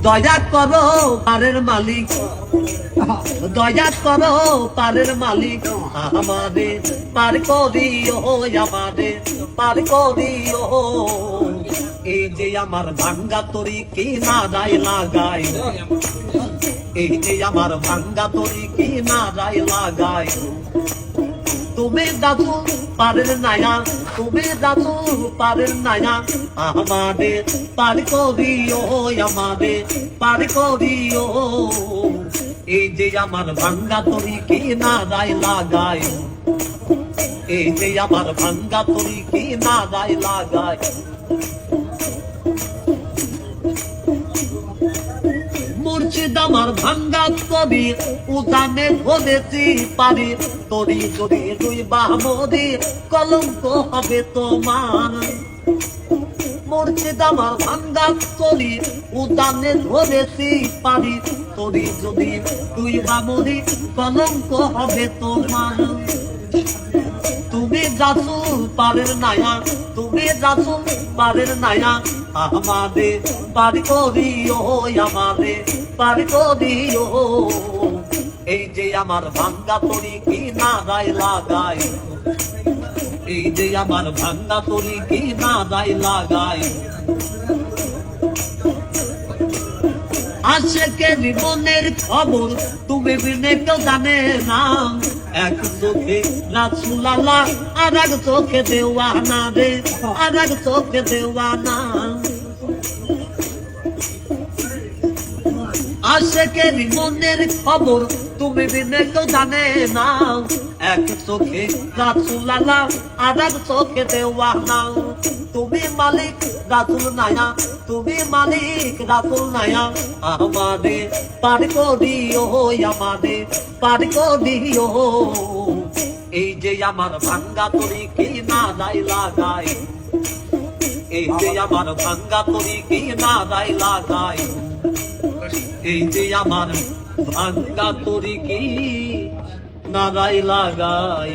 দয়া করো পারের মালিক, দয়া করো পারের মালিক, আমাদের পার করিও, আমাদের পার করিও। এই যে আমার ভাঙ্গা তরি কি না রায় লাগাই, এই যে আমার ভাঙ্গা তরি কি না রায় লাগাই। তুমি দাদু পারের নায়া, তুমি দাদু পারের নায়া, আমাদের পার করিও, আমাদের পার করিও। এই যে আমার ভাঙ্গা তরি কি না রায় লাগাই, এই যে আমার ভাঙ্গা তরি কি না রায় লাগাই। মুর্শিদ আমার ভাঙ্গা তরি উদানে ধরেছি পারি, তরি যদি দুই বামরি কলঙ্ক হবে তোমার। মুর্শিদ আমার ভাঙ্গা তরি উদানে ধরেছি পারি, তরি যদি দুই বামরি কলঙ্ক হবে তোমার। তুমি রাসূল পারের নায়া, তুমি রাসূল পারের নায়া, আমাদের পার করিও, আমাদের পার করিও। এই যে আমার ভাঙ্গা তরি কি না রায় লাগাই, এই যে আমার ভাঙ্গা তরি কি না রায় লাগাই। আশেকের জীবনের খবর তুমি বিনে কেউ জানে না, এক চোখে রাসূল আল্লাহ আর এক চোখে দেওয়ানা রে, আর এক চোখে দেওয়ানা। আশেকের মনের খবর তুমি বিনে কেউ জানে না, এক চোখে রাসূল আল্লাহ আর এক চোখে দেওয়ানা। তুমি মালিক রাসূল নায়া, তুমি মালিক রাসূল নায়া, আমাদের পার করিও, আমাদের পার করিও। এই যে আমার ভাঙ্গা তরি কি না রায় লাগাই, এই যে আমার ভাঙ্গা তরি কি না রায় লাগাই। এই যে আমার ভাঙ্গা তরি কি না রায় লাগাই।